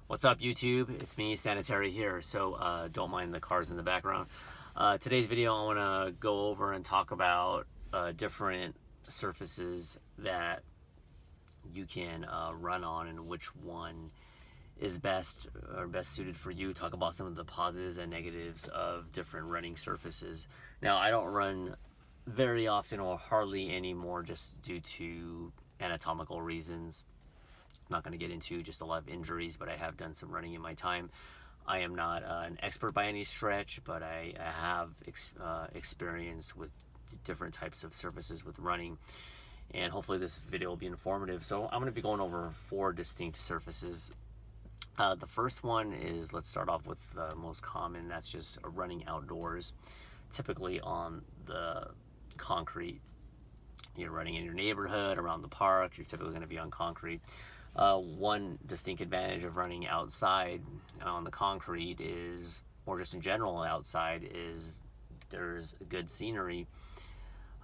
What's up, YouTube? It's me, Sanitary here, so don't mind the cars in the background. Today's video, I want to go over and talk about different surfaces that you can run on and which one is best or best suited for you. Talk about some of the positives and negatives of different running surfaces. Now, I don't run very often or hardly anymore just due to anatomical reasons. Not going to get into just a lot of injuries, but I have done some running in my time. I am not an expert by any stretch, but I have experience with different types of surfaces with running, and hopefully this video will be informative. So I'm going to be going over 4 distinct surfaces. The first one is, let's start off with the most common. That's just running outdoors, typically on the concrete. You're running in your neighborhood, around the park, you're typically going to be on concrete. One distinct advantage of running outside on the concrete is, or just in general outside, is there's good scenery,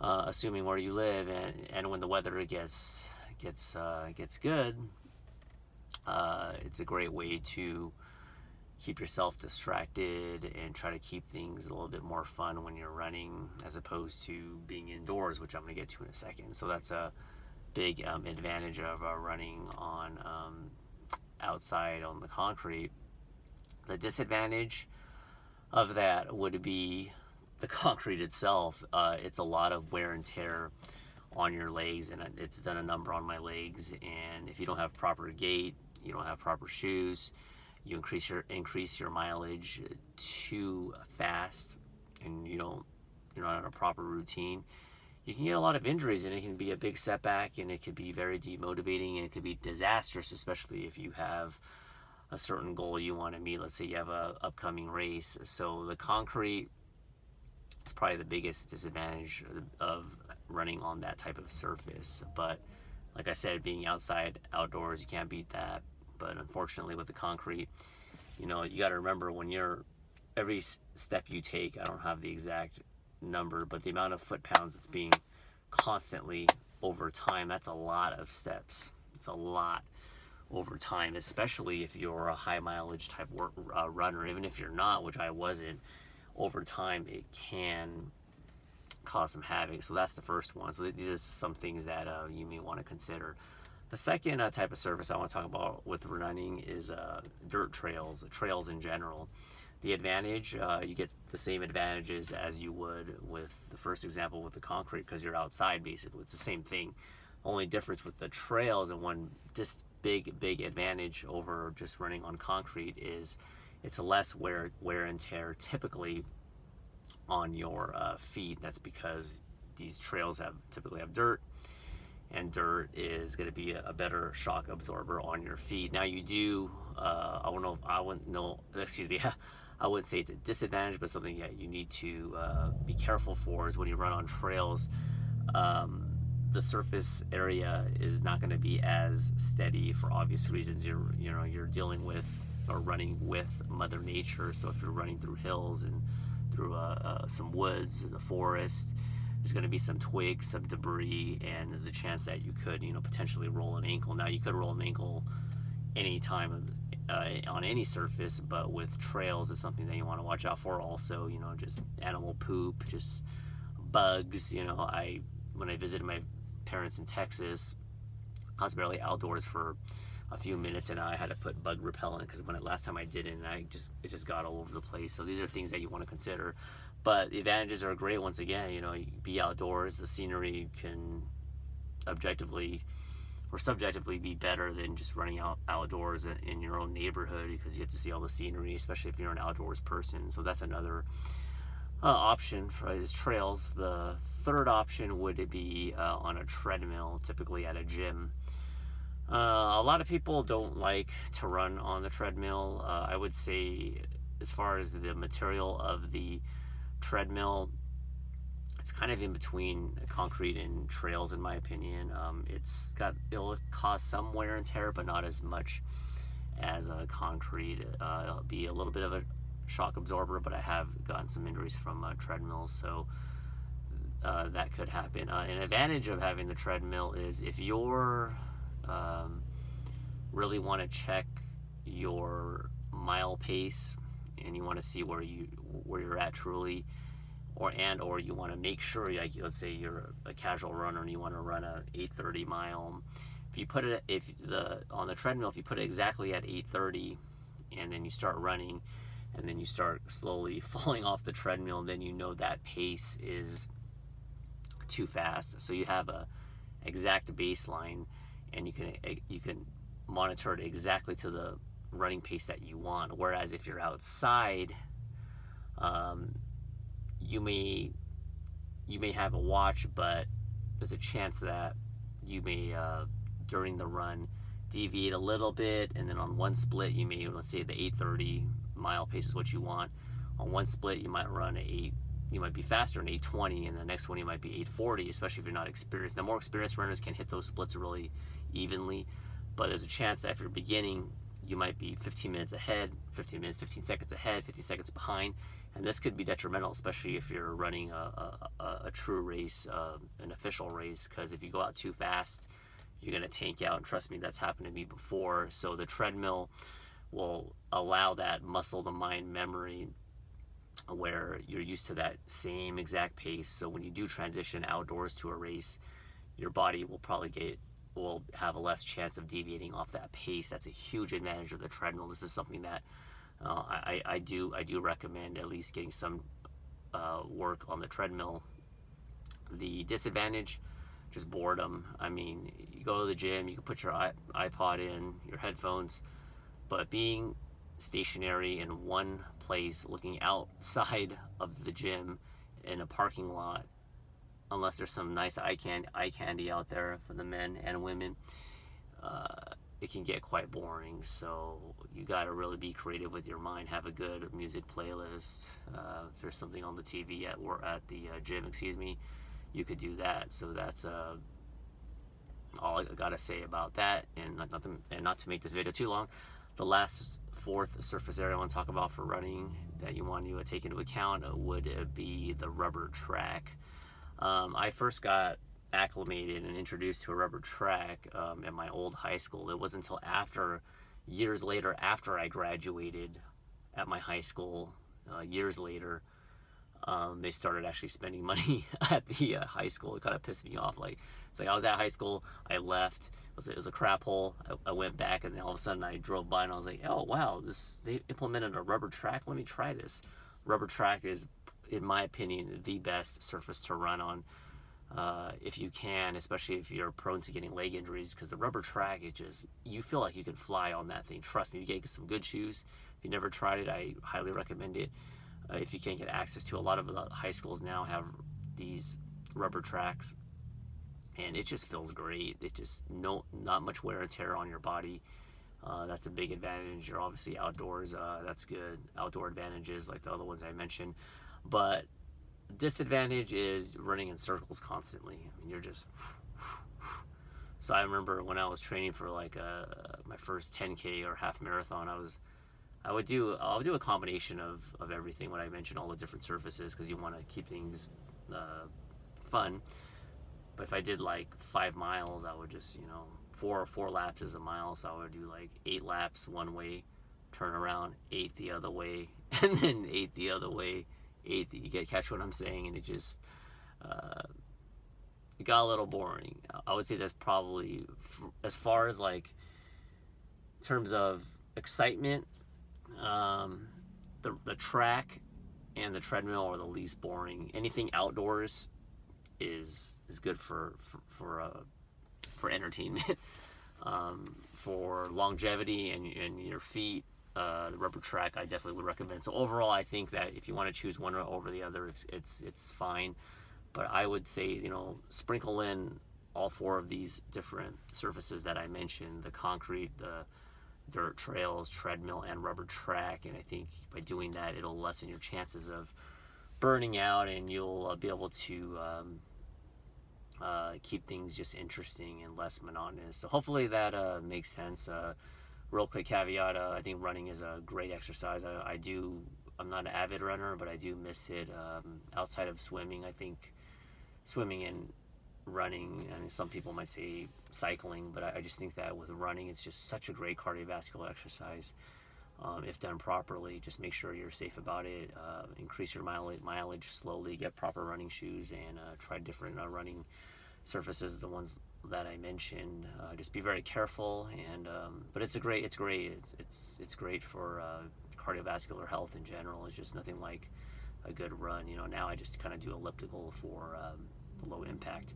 assuming where you live, and when the weather gets good, it's a great way to keep yourself distracted and try to keep things a little bit more fun when you're running, as opposed to being indoors, which I'm going to get to in a second. So that's a big advantage of running on outside on the concrete. The disadvantage of that would be the concrete itself. It's a lot of wear and tear on your legs, and it's done a number on my legs. And if you don't have proper gait, you don't have proper shoes, you increase your mileage too fast, and you're not on a proper routine, you can get a lot of injuries, and it can be a big setback, and it could be very demotivating, and it could be disastrous, especially if you have a certain goal you want to meet. Let's say you have a upcoming race. So the concrete is probably the biggest disadvantage of running on that type of surface. But like I said, being outdoors, you can't beat that. But unfortunately with the concrete, you got to remember, every step you take, I don't have the exact number, but the amount of foot-pounds that's being constantly over time, that's a lot of steps. It's a lot over time, especially if you're a high mileage type runner. Even if you're not, which I wasn't, over time it can cause some havoc. So that's the first one. So these are some things that you may want to consider. The second type of surface I want to talk about with running is dirt trails in general. The advantage, you get the same advantages as you would with the first example with the concrete, because you're outside basically. It's the same thing. The only difference with the trails, and one big advantage over just running on concrete, is it's less wear and tear typically on your feet. That's because these trails typically have dirt, and dirt is going to be a better shock absorber on your feet. Now you do, I wouldn't say it's a disadvantage, but something that you need to be careful for is when you run on trails, the surface area is not going to be as steady for obvious reasons. You're dealing with or running with Mother Nature. So if you're running through hills and through some woods in the forest, there's going to be some twigs, some debris, and there's a chance that you could potentially roll an ankle. Now you could roll an ankle anytime on any surface, but with trails, it's something that you want to watch out for. Also, just animal poop, just bugs. When I visited my parents in Texas, I was barely outdoors for a few minutes, and I had to put bug repellent, because last time I did it, and it just got all over the place. So these are things that you want to consider. But the advantages are great. Once again, you be outdoors, the scenery can objectively or subjectively be better than just running outdoors in your own neighborhood, because you get to see all the scenery, especially if you're an outdoors person. So that's another option for is trails. The third option would be on a treadmill, typically at a gym. A lot of people don't like to run on the treadmill. I would say, as far as the material of the treadmill, it's kind of in between concrete and trails, in my opinion. It'll cause some wear and tear, but not as much as concrete. It'll be a little bit of a shock absorber, but I have gotten some injuries from treadmills, so that could happen. An advantage of having the treadmill is if you're really want to check your mile pace, and you want to see where you're at truly, or you want to make sure, like let's say you're a casual runner and you want to run a 8:30 mile. If you put it on the treadmill, if you put it exactly at 8:30, and then you start running, and then you start slowly falling off the treadmill, then you know that pace is too fast. So you have a exact baseline, and you can monitor it exactly to the running pace that you want. Whereas if you're outside, you may have a watch, but there's a chance that you may during the run deviate a little bit, and then on one split you may, let's say the 8:30 mile pace is what you want. On one split you might run you might be faster in 8:20, and the next one you might be 8:40, especially if you're not experienced. The more experienced runners can hit those splits really evenly, but there's a chance that if you're beginning, you might be 15 minutes ahead, 15 minutes, 15 seconds ahead, 15 seconds behind, and this could be detrimental, especially if you're running a true race, an official race, because if you go out too fast, you're going to tank out, and trust me, that's happened to me before. So the treadmill will allow that muscle to mind memory where you're used to that same exact pace. So when you do transition outdoors to a race, your body will have a less chance of deviating off that pace. That's a huge advantage of the treadmill. This is something that I do recommend at least getting some work on the treadmill. The disadvantage, just boredom. I mean, you go to the gym, you can put your iPod in, your headphones, but being stationary in one place looking outside of the gym in a parking lot, unless there's some nice eye candy out there for the men and women, it can get quite boring. So you got to really be creative with your mind. Have a good music playlist. If there's something on the TV at the gym, you could do that. So that's all I gotta say about that. And not to make this video too long, the last fourth surface area I want to talk about for running that you want to take into account would be the rubber track. I first got acclimated and introduced to a rubber track at my old high school. It wasn't until years later, after I graduated at my high school, years later, they started actually spending money at the high school. It kind of pissed me off. It's like I was at high school, I left, it was a crap hole. I went back, and then all of a sudden I drove by and I was like, oh wow, they implemented a rubber track. Let me try this. Rubber track is, in my opinion, the best surface to run on if you can, especially if you're prone to getting leg injuries, because the rubber track, you feel like you can fly on that thing. Trust me, you get some good shoes. If you never tried it, I highly recommend it. If you can't get access to, a lot of the high schools now have these rubber tracks, and it just feels great. It just not much wear and tear on your body. That's a big advantage. You're obviously outdoors. That's good. Outdoor advantages like the other ones I mentioned. But disadvantage is running in circles constantly. I mean, you're just... So I remember when I was training for my first 10K or half marathon, I'll do a combination of everything, what I mentioned, all the different surfaces, because you want to keep things fun. But if I did 5 miles, I would just, four laps is a mile, so I would do 8 laps one way, turn around, 8 the other way, and then 8 the other way, 8. You catch what I'm saying? And it just it got a little boring. I would say that's probably, as far as in terms of excitement, the track and the treadmill are the least boring. Anything outdoors is good for entertainment. For longevity and your feet, the rubber track I definitely would recommend. So overall, I think that if you want to choose one over the other, it's fine. But I would say, sprinkle in all 4 of these different surfaces that I mentioned: the concrete, the dirt trails, treadmill, and rubber track. And I think by doing that, it'll lessen your chances of burning out, and you'll be able to keep things just interesting and less monotonous. So hopefully that makes sense. Real quick caveat, I think running is a great exercise. I'm not an avid runner, but I do miss it. Outside of swimming, I think swimming and running, and some people might say cycling, but I just think that with running, it's just such a great cardiovascular exercise. If done properly, just make sure you're safe about it. Increase your mileage slowly, get proper running shoes, and try different running surfaces, the ones that I mentioned. Just be very careful, and but it's great for cardiovascular health in general. It's just nothing like a good run. Now I just kind of do elliptical for the low impact.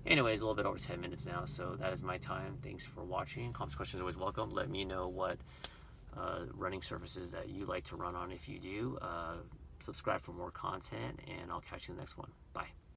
Anyways, a little bit over 10 minutes now, so that is my time. Thanks for watching. Comments, questions, always welcome. Let me know what running surfaces that you like to run on if you do. Subscribe for more content, and I'll catch you in the next one. Bye.